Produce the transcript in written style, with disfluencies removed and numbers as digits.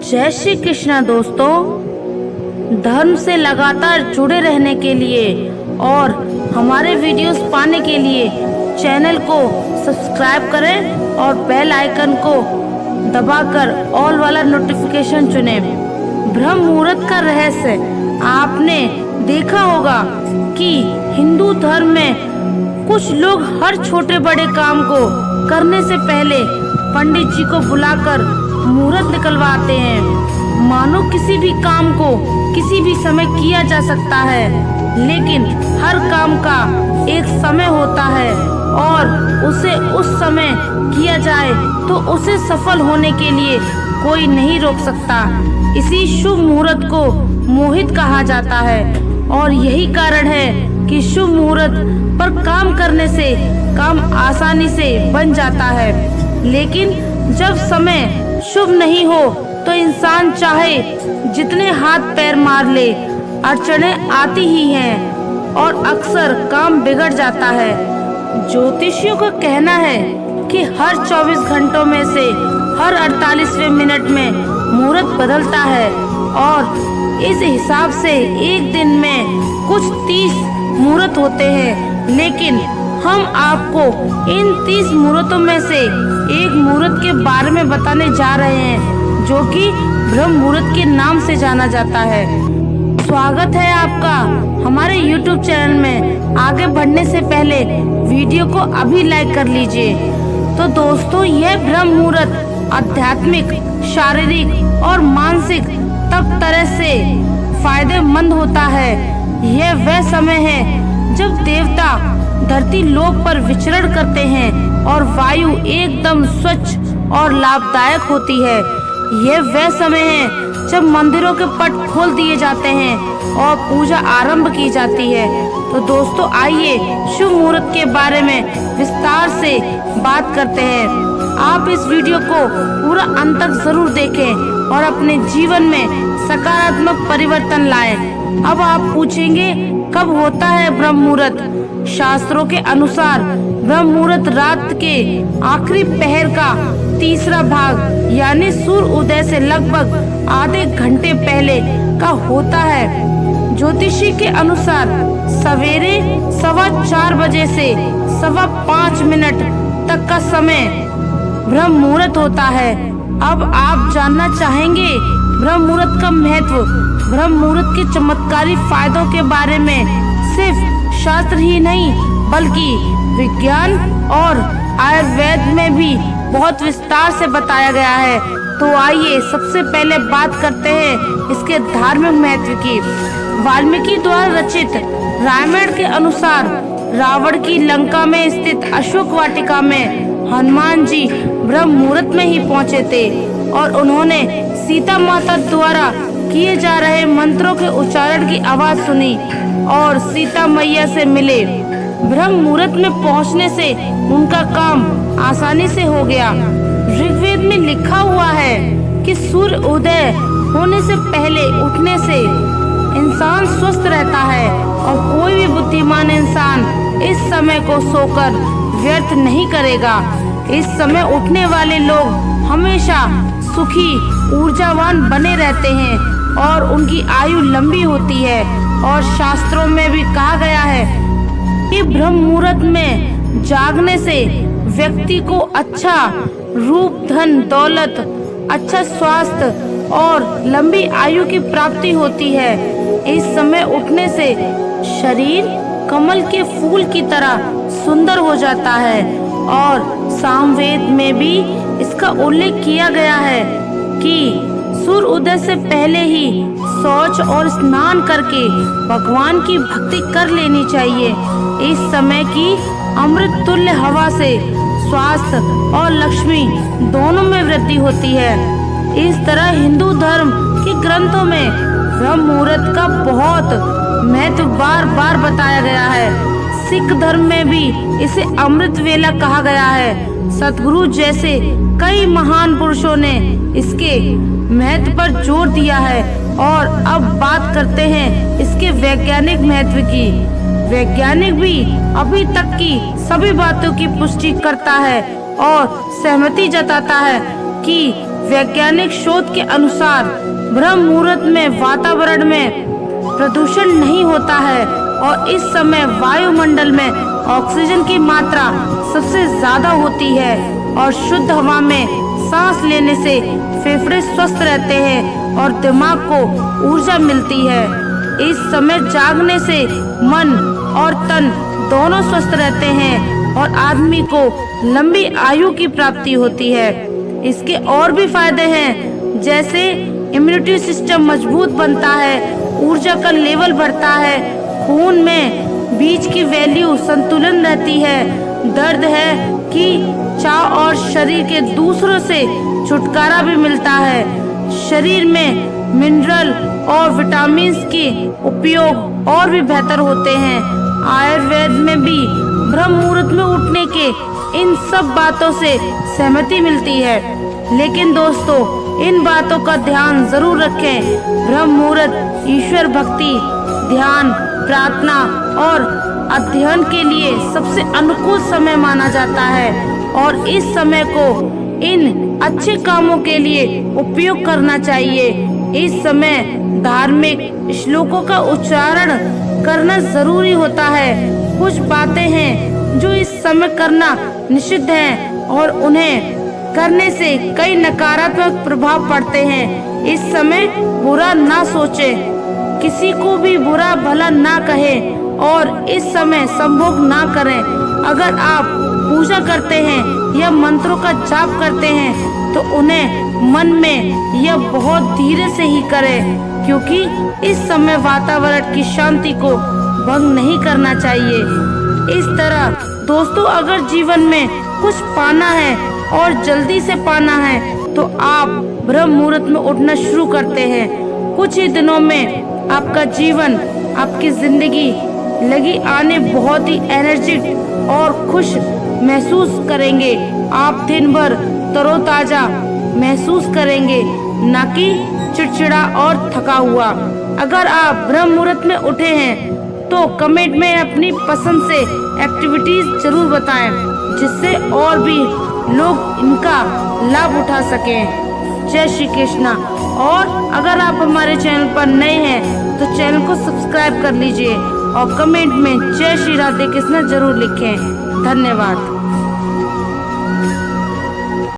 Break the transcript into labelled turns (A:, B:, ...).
A: जय श्री कृष्णा दोस्तों। धर्म से लगातार जुड़े रहने के लिए और हमारे वीडियोस पाने के लिए चैनल को सब्सक्राइब करें और बेल आइकन को दबाकर ऑल वाला नोटिफिकेशन चुनें। ब्रह्म मुहूर्त का रहस्य आपने देखा होगा कि हिंदू धर्म में कुछ लोग हर छोटे बड़े काम को करने से पहले पंडित जी को बुलाकर मुहूर्त निकलवाते हैं। मानो किसी भी काम को किसी भी समय किया जा सकता है, लेकिन हर काम का एक समय होता है और उसे उस समय किया जाए तो उसे सफल होने के लिए कोई नहीं रोक सकता। इसी शुभ मुहूर्त को मोहित कहा जाता है और यही कारण है कि शुभ मुहूर्त पर काम करने से काम आसानी से बन जाता है। लेकिन जब समय शुभ नहीं हो तो इंसान चाहे जितने हाथ पैर मार ले, अड़चनें आती ही हैं और अक्सर काम बिगड़ जाता है। ज्योतिषियों का कहना है कि हर 24 घंटों में से हर 48वें मिनट में मुहूर्त बदलता है और इस हिसाब से एक दिन में कुछ 30 मुहूर्त होते हैं। लेकिन हम आपको इन 30 मुहूर्तों में से एक मुहूर्त के बारे में बताने जा रहे हैं, जो कि ब्रह्म मुहूर्त के नाम से जाना जाता है। स्वागत है आपका हमारे YouTube चैनल में। आगे बढ़ने से पहले वीडियो को अभी लाइक कर लीजिए। तो दोस्तों, यह ब्रह्म मुहूर्त आध्यात्मिक, शारीरिक और मानसिक सब तरह से फायदेमंद होता है। यह वह समय है जब देवता धरती लोक पर विचरण करते हैं और वायु एकदम स्वच्छ और लाभदायक होती है। यह वह समय है जब मंदिरों के पट खोल दिए जाते हैं और पूजा आरंभ की जाती है। तो दोस्तों, आइए शुभ मुहूर्त के बारे में विस्तार से बात करते हैं। आप इस वीडियो को पूरा अंत तक जरूर देखें और अपने जीवन में सकारात्मक परिवर्तन लाएं। अब आप पूछेंगे, कब होता है ब्रह्म मुहूर्त? शास्त्रों के अनुसार ब्रह्म मुहूर्त रात के आखिरी पहर का तीसरा भाग यानी सूर्य उदय से लगभग आधे घंटे पहले का होता है। ज्योतिषी के अनुसार सवेरे 4:15 बजे से 5:15 तक का समय ब्रह्म मुहूर्त होता है। अब आप जानना चाहेंगे ब्रह्म मुहूर्त का महत्व, ब्रह्म मुहूर्त के चमत्कारी फायदों के बारे में सिर्फ शास्त्र ही नहीं बल्कि विज्ञान और आयुर्वेद में भी बहुत विस्तार से बताया गया है। तो आइए सबसे पहले बात करते हैं इसके धार्मिक महत्व की। वाल्मीकि द्वारा रचित रामायण के अनुसार रावण की लंका में स्थित अशोक वाटिका में हनुमान जी ब्रह्म मुहूर्त में ही पहुंचे थे और उन्होंने सीता माता द्वारा किए जा रहे मंत्रों के उच्चारण की आवाज सुनी और सीता मैया से मिले। ब्रह्म मुहूर्त में पहुंचने से उनका काम आसानी से हो गया। ऋग्वेद में लिखा हुआ है कि सूर्य उदय होने से पहले उठने से इंसान स्वस्थ रहता है और कोई भी बुद्धिमान इंसान इस समय को सोकर व्यर्थ नहीं करेगा। इस समय उठने वाले लोग हमेशा सुखी, ऊर्जावान बने रहते हैं और उनकी आयु लंबी होती है। और शास्त्रों में भी कहा गया है कि ब्रह्म मुहूर्त में जागने से व्यक्ति को अच्छा रूप, धन, दौलत, अच्छा स्वास्थ्य और लंबी आयु की प्राप्ति होती है। इस समय उठने से शरीर कमल के फूल की तरह सुंदर हो जाता है और सामवेद में भी इसका उल्लेख किया गया है कि सूर्य उदय से पहले ही शौच और स्नान करके भगवान की भक्ति कर लेनी चाहिए। इस समय की अमृत तुल्य हवा से स्वास्थ्य और लक्ष्मी दोनों में वृद्धि होती है। इस तरह हिंदू धर्म के ग्रंथों में ब्रह्म मुहूर्त का बहुत महत्व बार बार बताया गया है। सिख धर्म में भी इसे अमृत वेला कहा गया है। सतगुरु जैसे कई महान पुरुषों ने इसके महत्व पर जोर दिया है। और अब बात करते हैं इसके वैज्ञानिक महत्व की। वैज्ञानिक भी अभी तक की सभी बातों की पुष्टि करता है और सहमति जताता है कि वैज्ञानिक शोध के अनुसार ब्रह्म मुहूर्त में वातावरण में प्रदूषण नहीं होता है और इस समय वायुमंडल में ऑक्सीजन की मात्रा सबसे ज्यादा होती है और शुद्ध हवा में सांस लेने से फेफड़े स्वस्थ रहते हैं और दिमाग को ऊर्जा मिलती है। इस समय जागने से मन और तन दोनों स्वस्थ रहते हैं और आदमी को लंबी आयु की प्राप्ति होती है। इसके और भी फायदे हैं, जैसे इम्यूनिटी सिस्टम मजबूत बनता है, ऊर्जा का लेवल बढ़ता है, खून में बीज की वैल्यू संतुलन रहती है, दर्द है कि चाव और शरीर के दूसरों से छुटकारा भी मिलता है, शरीर में मिनरल और विटामिन्स के उपयोग और भी बेहतर होते हैं। आयुर्वेद में भी ब्रह्म मुहूर्त में उठने के इन सब बातों से सहमति मिलती है। लेकिन दोस्तों, इन बातों का ध्यान जरूर रखें। ब्रह्म मुहूर्त ईश्वर भक्ति, ध्यान, प्रार्थना और अध्ययन के लिए सबसे अनुकूल समय माना जाता है और इस समय को इन अच्छे कामों के लिए उपयोग करना चाहिए। इस समय धार्मिक श्लोकों का उच्चारण करना जरूरी होता है। कुछ बातें हैं जो इस समय करना निषिद्ध है और उन्हें करने से कई नकारात्मक प्रभाव पड़ते हैं। इस समय बुरा ना सोचें, किसी को भी बुरा भला ना कहें और इस समय संभोग ना करें। अगर आप पूजा करते हैं या मंत्रों का जाप करते हैं तो उन्हें मन में या बहुत धीरे से ही करें, क्योंकि इस समय वातावरण की शांति को भंग नहीं करना चाहिए। इस तरह दोस्तों, अगर जीवन में कुछ पाना है और जल्दी से पाना है तो आप ब्रह्म मुहूर्त में उठना शुरू करते हैं। कुछ ही दिनों में आपका जीवन, आपकी जिंदगी लगी आने बहुत ही एनर्जेटिक और खुश महसूस करेंगे। आप दिन भर तरोताजा महसूस करेंगे, ना कि चिड़चिड़ा और थका हुआ। अगर आप ब्रह्म मुहूर्त में उठे हैं तो कमेंट में अपनी पसंद से एक्टिविटीज जरूर बताएं, जिससे और भी लोग इनका लाभ उठा सकें। जय श्री कृष्णा। और अगर आप हमारे चैनल पर नए हैं तो चैनल को सब्सक्राइब कर लीजिए और कमेंट में जय श्री राधे कृष्णा जरूर लिखें। धन्यवाद।